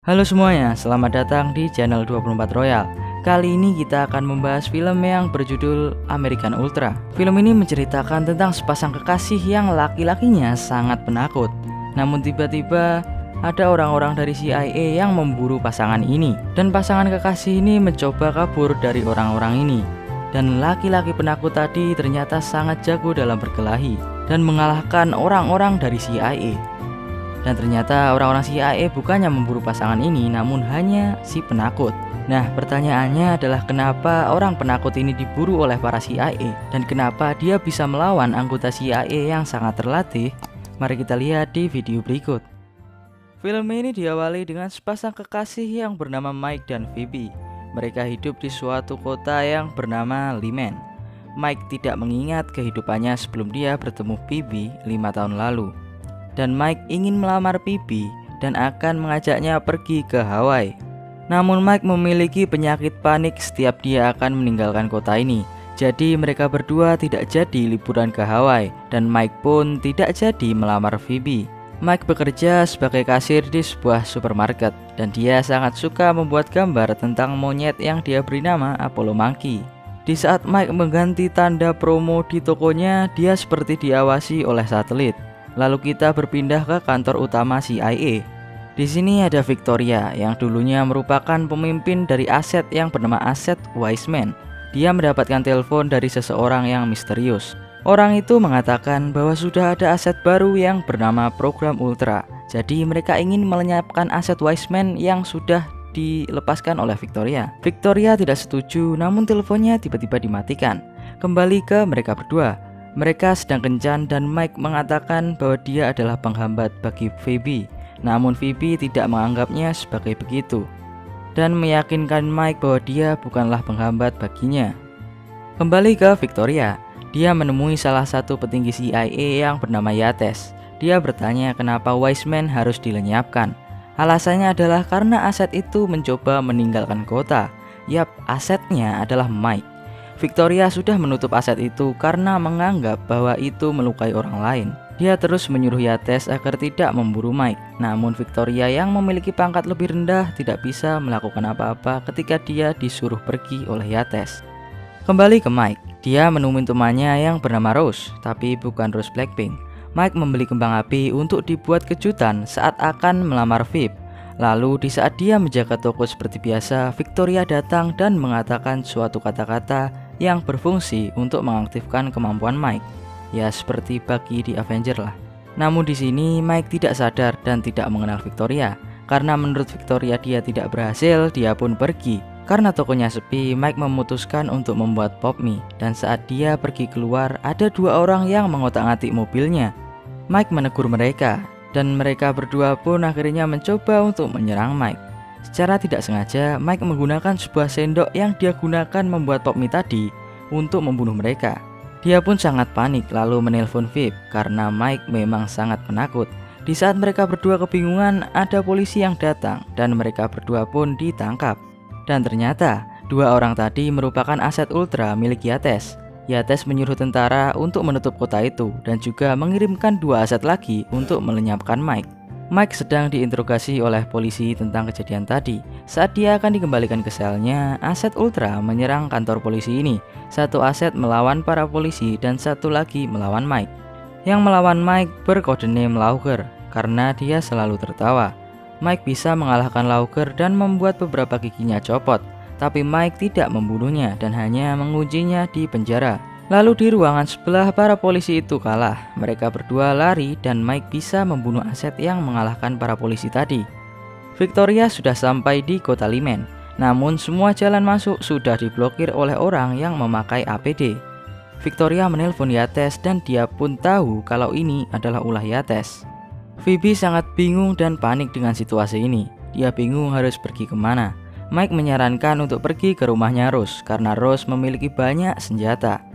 Halo semuanya, selamat datang di channel 24 Royal. Kali ini kita akan membahas film yang berjudul American Ultra. Film ini menceritakan tentang sepasang kekasih yang laki-lakinya sangat penakut. Namun tiba-tiba ada orang-orang dari CIA yang memburu pasangan ini. Dan pasangan kekasih ini mencoba kabur dari orang-orang ini. Dan laki-laki penakut tadi ternyata sangat jago dalam berkelahi dan mengalahkan orang-orang dari CIA. Dan ternyata orang-orang CIA bukannya memburu pasangan ini, namun hanya si penakut. Nah, pertanyaannya adalah kenapa orang penakut ini diburu oleh para CIA dan kenapa dia bisa melawan anggota CIA yang sangat terlatih? Mari kita lihat di video berikut. Film ini diawali dengan sepasang kekasih yang bernama Mike dan Phoebe. Mereka hidup di suatu kota yang bernama Lyman. Mike tidak mengingat kehidupannya sebelum dia bertemu Phoebe 5 tahun lalu. Dan Mike ingin melamar Phoebe dan akan mengajaknya pergi ke Hawaii. Namun Mike memiliki penyakit panik setiap dia akan meninggalkan kota ini. Jadi mereka berdua tidak jadi liburan ke Hawaii dan Mike pun tidak jadi melamar Phoebe. Mike bekerja sebagai kasir di sebuah supermarket dan dia sangat suka membuat gambar tentang monyet yang dia beri nama Apollo Monkey. Di saat Mike mengganti tanda promo di tokonya, dia seperti diawasi oleh satelit. Lalu kita berpindah ke kantor utama CIA. Di sini ada Victoria yang dulunya merupakan pemimpin dari aset yang bernama Aset Wiseman. Dia mendapatkan telepon dari seseorang yang misterius. Orang itu mengatakan bahwa sudah ada aset baru yang bernama Program Ultra. Jadi mereka ingin melenyapkan aset Wiseman yang sudah dilepaskan oleh Victoria. Victoria tidak setuju, namun teleponnya tiba-tiba dimatikan. Kembali ke mereka berdua. Mereka sedang kencan dan Mike mengatakan bahwa dia adalah penghambat bagi Phoebe. Namun Phoebe tidak menganggapnya sebagai begitu dan meyakinkan Mike bahwa dia bukanlah penghambat baginya. Kembali ke Victoria, dia menemui salah satu petinggi CIA yang bernama Yates. Dia bertanya kenapa Wiseman harus dilenyapkan. Alasannya adalah karena aset itu mencoba meninggalkan kota. Yap, asetnya adalah Mike. Victoria sudah menutup aset itu karena menganggap bahwa itu melukai orang lain. Dia terus menyuruh Yates agar tidak memburu Mike. Namun Victoria yang memiliki pangkat lebih rendah tidak bisa melakukan apa-apa ketika dia disuruh pergi oleh Yates. Kembali ke Mike, dia menemui temannya yang bernama Rose, tapi bukan Rose Blackpink. Mike membeli kembang api untuk dibuat kejutan saat akan melamar Phoebe. Lalu di saat dia menjaga toko seperti biasa, Victoria datang dan mengatakan suatu kata-kata yang berfungsi untuk mengaktifkan kemampuan Mike. Ya seperti Bucky di Avenger lah. Namun di sini Mike tidak sadar dan tidak mengenal Victoria. Karena menurut Victoria dia tidak berhasil, dia pun pergi. Karena tokonya sepi, Mike memutuskan untuk membuat pop mie. Dan saat dia pergi keluar, ada dua orang yang mengotak-atik mobilnya. Mike menegur mereka. Dan mereka berdua pun akhirnya mencoba untuk menyerang Mike. Secara tidak sengaja, Mike menggunakan sebuah sendok yang dia gunakan membuat pop mie tadi untuk membunuh mereka. Dia pun sangat panik lalu menelpon Phoebe karena Mike memang sangat penakut. Di saat mereka berdua kebingungan, ada polisi yang datang dan mereka berdua pun ditangkap. Dan ternyata, dua orang tadi merupakan aset Ultra milik Yates. Yates menyuruh tentara untuk menutup kota itu dan juga mengirimkan dua aset lagi untuk melenyapkan Mike. Mike sedang diinterogasi oleh polisi tentang kejadian tadi. Saat dia akan dikembalikan ke selnya, aset Ultra menyerang kantor polisi ini. Satu aset melawan para polisi dan satu lagi melawan Mike. Yang melawan Mike berkodename Lauger karena dia selalu tertawa. Mike bisa mengalahkan Lauger dan membuat beberapa giginya copot. Tapi Mike tidak membunuhnya dan hanya menguncinya di penjara. Lalu di ruangan sebelah para polisi itu kalah. Mereka berdua lari dan Mike bisa membunuh aset yang mengalahkan para polisi tadi. Victoria sudah sampai di kota Lyman. Namun semua jalan masuk sudah diblokir oleh orang yang memakai APD. Victoria menelpon Yates dan dia pun tahu kalau ini adalah ulah Yates. Phoebe sangat bingung dan panik dengan situasi ini. Dia bingung harus pergi kemana. Mike menyarankan untuk pergi ke rumahnya Rose karena Rose memiliki banyak senjata.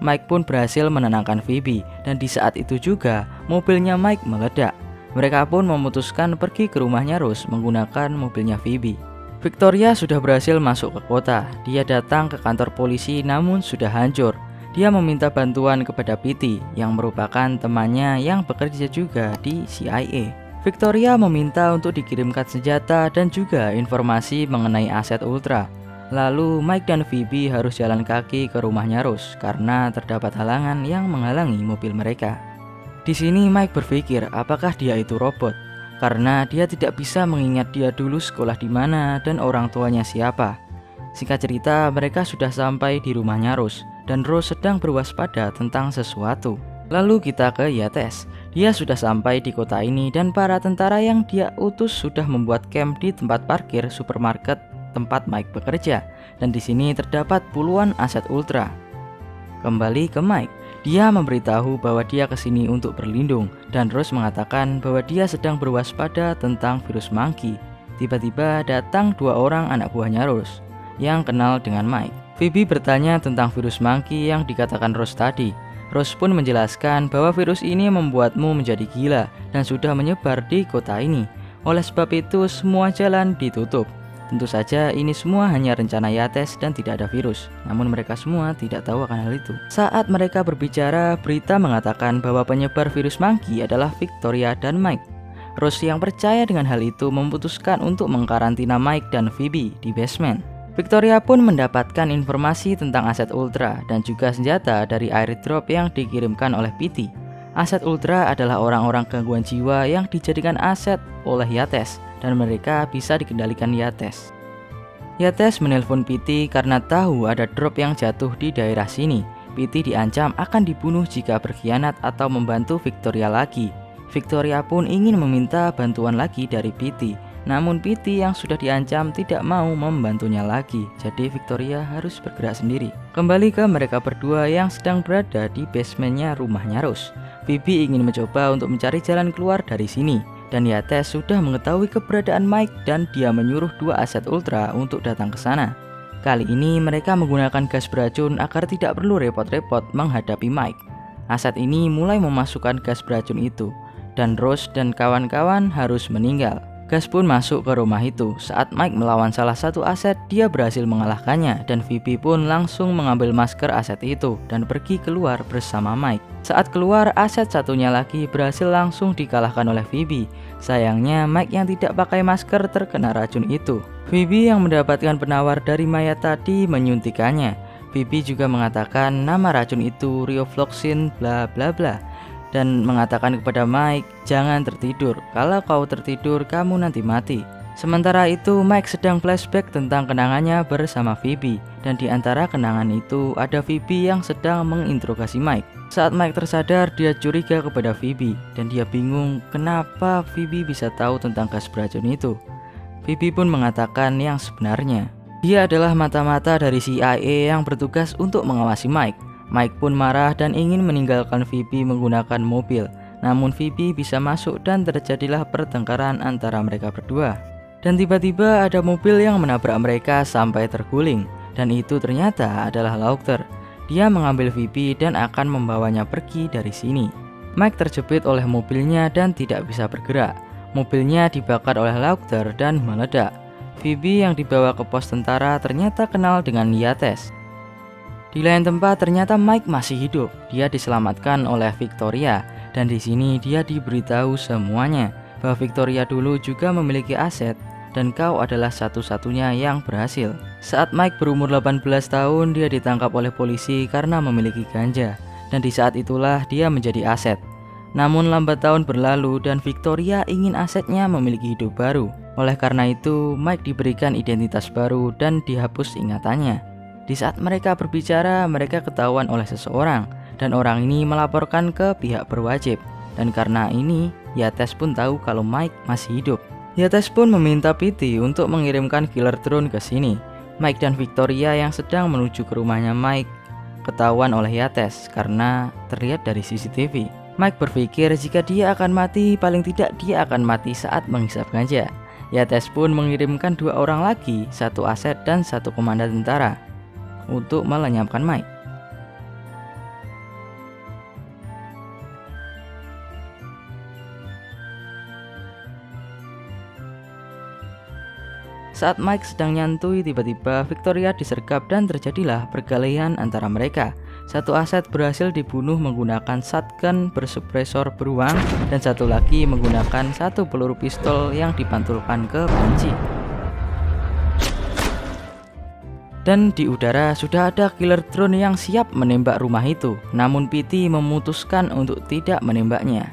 Mike pun berhasil menenangkan Phoebe dan di saat itu juga mobilnya Mike meledak. Mereka pun memutuskan pergi ke rumahnya Rose menggunakan mobilnya Phoebe. Victoria sudah berhasil masuk ke kota. Dia datang ke kantor polisi namun sudah hancur. Dia meminta bantuan kepada Petey yang merupakan temannya yang bekerja juga di CIA. Victoria meminta untuk dikirimkan senjata dan juga informasi mengenai aset Ultra. Lalu Mike dan Phoebe harus jalan kaki ke rumahnya Rose karena terdapat halangan yang menghalangi mobil mereka. Di sini Mike berpikir apakah dia itu robot, karena dia tidak bisa mengingat dia dulu sekolah di mana dan orang tuanya siapa. Singkat cerita, mereka sudah sampai di rumahnya Rose dan Rose sedang berwaspada tentang sesuatu. Lalu kita ke Yates. Dia sudah sampai di kota ini dan para tentara yang dia utus sudah membuat camp di tempat parkir supermarket tempat Mike bekerja. Dan di sini terdapat puluhan aset Ultra. Kembali ke Mike. Dia memberitahu bahwa dia kesini untuk berlindung dan Rose mengatakan bahwa dia sedang berwaspada tentang virus monkey. Tiba-tiba datang dua orang anak buahnya Rose yang kenal dengan Mike. Phoebe bertanya tentang virus monkey yang dikatakan Rose tadi. Rose pun menjelaskan bahwa virus ini membuatmu menjadi gila dan sudah menyebar di kota ini. Oleh sebab itu semua jalan ditutup. Tentu saja ini semua hanya rencana Yates dan tidak ada virus. Namun mereka semua tidak tahu akan hal itu. Saat mereka berbicara, berita mengatakan bahwa penyebar virus monkey adalah Victoria dan Mike. Rose yang percaya dengan hal itu memutuskan untuk mengkarantina Mike dan Phoebe di basement. Victoria pun mendapatkan informasi tentang aset Ultra dan juga senjata dari airdrop yang dikirimkan oleh Petey. Aset Ultra adalah orang-orang gangguan jiwa yang dijadikan aset oleh Yates dan mereka bisa dikendalikan Yates. Yates menelpon Petey karena tahu ada drop yang jatuh di daerah sini. Petey diancam akan dibunuh jika berkhianat atau membantu Victoria lagi. Victoria pun ingin meminta bantuan lagi dari Petey. Namun Petey yang sudah diancam tidak mau membantunya lagi. Jadi Victoria harus bergerak sendiri. Kembali ke mereka berdua yang sedang berada di basementnya rumahnya Rose. Phoebe ingin mencoba untuk mencari jalan keluar dari sini. Dan Yates sudah mengetahui keberadaan Mike dan dia menyuruh dua aset Ultra untuk datang ke sana. Kali ini mereka menggunakan gas beracun agar tidak perlu repot-repot menghadapi Mike. Aset ini mulai memasukkan gas beracun itu. Dan Rose dan kawan-kawan harus meninggal. Gas pun masuk ke rumah itu. Saat Mike melawan salah satu aset, dia berhasil mengalahkannya dan Phoebe pun langsung mengambil masker aset itu dan pergi keluar bersama Mike. Saat keluar, aset satunya lagi berhasil langsung dikalahkan oleh Phoebe. Sayangnya Mike yang tidak pakai masker terkena racun itu. Phoebe yang mendapatkan penawar dari mayat tadi menyuntikannya. Phoebe juga mengatakan nama racun itu Riofloxin bla bla bla. Dan mengatakan kepada Mike, jangan tertidur, kalau kau tertidur kamu nanti mati. Sementara itu Mike sedang flashback tentang kenangannya bersama Phoebe. Dan di antara kenangan itu ada Phoebe yang sedang menginterogasi Mike. Saat Mike tersadar dia curiga kepada Phoebe. Dan dia bingung kenapa Phoebe bisa tahu tentang gas beracun itu. Phoebe pun mengatakan yang sebenarnya. Dia adalah mata-mata dari CIA yang bertugas untuk mengawasi Mike. Mike pun marah dan ingin meninggalkan Phoebe menggunakan mobil. Namun Phoebe bisa masuk dan terjadilah pertengkaran antara mereka berdua. Dan tiba-tiba ada mobil yang menabrak mereka sampai terguling. Dan itu ternyata adalah Laughter. Dia mengambil Phoebe dan akan membawanya pergi dari sini. Mike terjepit oleh mobilnya dan tidak bisa bergerak. Mobilnya dibakar oleh Laughter dan meledak. Phoebe yang dibawa ke pos tentara ternyata kenal dengan Yates. Di lain tempat ternyata Mike masih hidup. Dia diselamatkan oleh Victoria dan di sini dia diberitahu semuanya bahwa Victoria dulu juga memiliki aset dan kau adalah satu-satunya yang berhasil. Saat Mike berumur 18 tahun dia ditangkap oleh polisi karena memiliki ganja dan di saat itulah dia menjadi aset. Namun lambat tahun berlalu dan Victoria ingin asetnya memiliki hidup baru. Oleh karena itu Mike diberikan identitas baru dan dihapus ingatannya. Di saat mereka berbicara, mereka ketahuan oleh seseorang dan orang ini melaporkan ke pihak berwajib. Dan karena ini, Yates pun tahu kalau Mike masih hidup. Yates pun meminta Petey untuk mengirimkan killer drone ke sini. Mike dan Victoria yang sedang menuju ke rumahnya Mike ketahuan oleh Yates karena terlihat dari CCTV. Mike berpikir jika dia akan mati, paling tidak dia akan mati saat menghisap ganja. Yates pun mengirimkan dua orang lagi, satu aset dan satu komandan tentara untuk melenyapkan Mike. Saat Mike sedang nyantui, tiba-tiba Victoria disergap dan terjadilah perkelahian antara mereka. Satu aset berhasil dibunuh menggunakan shotgun bersuppressor beruang dan satu lagi menggunakan satu peluru pistol yang dipantulkan ke panci. Dan di udara sudah ada killer drone yang siap menembak rumah itu, namun Petey memutuskan untuk tidak menembaknya.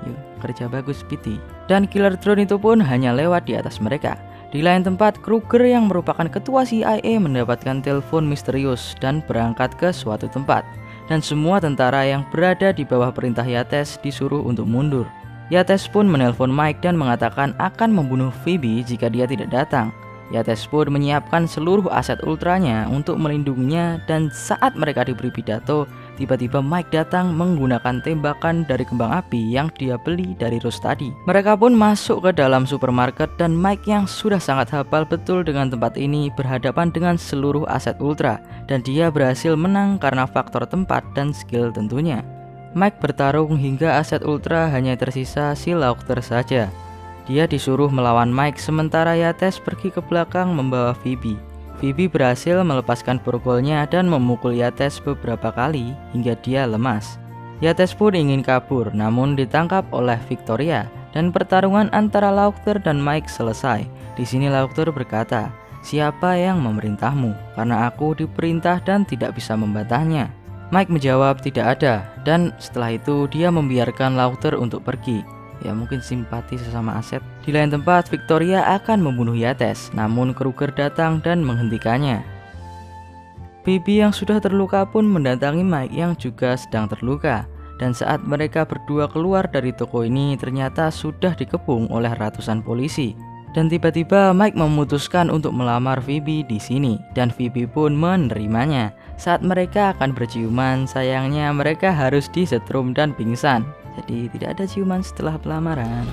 Yuk, kerja bagus Petey. Dan killer drone itu pun hanya lewat di atas mereka. Di lain tempat, Kruger yang merupakan ketua CIA mendapatkan telepon misterius dan berangkat ke suatu tempat. Dan semua tentara yang berada di bawah perintah Yates disuruh untuk mundur. Yates pun menelpon Mike dan mengatakan akan membunuh Phoebe jika dia tidak datang. Yates pun menyiapkan seluruh aset ultranya untuk melindunginya, dan saat mereka diberi pidato, tiba-tiba Mike datang menggunakan tembakan dari kembang api yang dia beli dari Rose tadi. Mereka pun masuk ke dalam supermarket dan Mike yang sudah sangat hafal betul dengan tempat ini berhadapan dengan seluruh aset ultra, dan dia berhasil menang karena faktor tempat dan skill tentunya. Mike bertarung hingga aset ultra hanya tersisa si Laughter saja. Dia disuruh melawan Mike sementara Yates pergi ke belakang membawa Phoebe. Phoebe berhasil melepaskan borgolnya dan memukul Yates beberapa kali hingga dia lemas. Yates pun ingin kabur namun ditangkap oleh Victoria dan pertarungan antara Laughter dan Mike selesai. Di sini Laughter berkata, "Siapa yang memerintahmu? Karena aku diperintah dan tidak bisa membantahnya." Mike menjawab tidak ada, dan setelah itu dia membiarkan Laughter untuk pergi. Ya mungkin simpati sesama aset. Di lain tempat, Victoria akan membunuh Yates, namun Kruger datang dan menghentikannya. Phoebe yang sudah terluka pun mendatangi Mike yang juga sedang terluka. Dan saat mereka berdua keluar dari toko ini, ternyata sudah dikepung oleh ratusan polisi. Dan tiba-tiba Mike memutuskan untuk melamar Phoebe di sini, dan Phoebe pun menerimanya. Saat mereka akan berciuman, sayangnya mereka harus disetrum dan pingsan. Jadi tidak ada ciuman setelah pelamaran.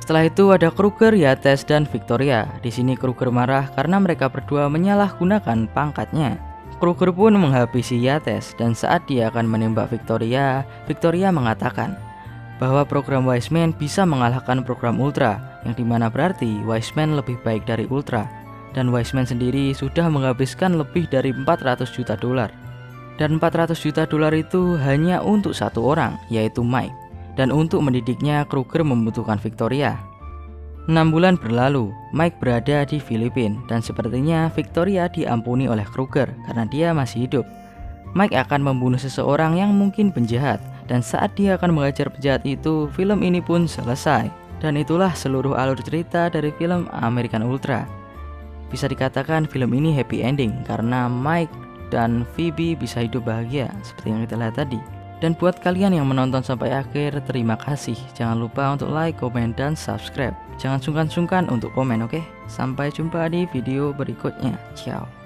Setelah itu ada Kruger, Yates, dan Victoria. Di sini Kruger marah karena mereka berdua menyalahgunakan pangkatnya. Kruger pun menghabisi Yates, dan saat dia akan menembak Victoria, Victoria mengatakan bahwa program Wiseman bisa mengalahkan program Ultra, yang dimana berarti Wiseman lebih baik dari Ultra. Dan Wiseman sendiri sudah menghabiskan lebih dari 400 juta dolar. Dan 400 juta dolar itu hanya untuk satu orang, yaitu Mike. Dan untuk mendidiknya, Kruger membutuhkan Victoria. 6 bulan berlalu, Mike berada di Filipina, dan sepertinya Victoria diampuni oleh Kruger karena dia masih hidup. Mike akan membunuh seseorang yang mungkin penjahat, dan saat dia akan mengajar penjahat itu, film ini pun selesai. Dan itulah seluruh alur cerita dari film American Ultra. Bisa dikatakan film ini happy ending karena Mike dan Phoebe bisa hidup bahagia seperti yang kita lihat tadi. Dan buat kalian yang menonton sampai akhir, terima kasih. Jangan lupa untuk like, komen, dan subscribe. Jangan sungkan-sungkan untuk komen, oke? Sampai jumpa di video berikutnya. Ciao.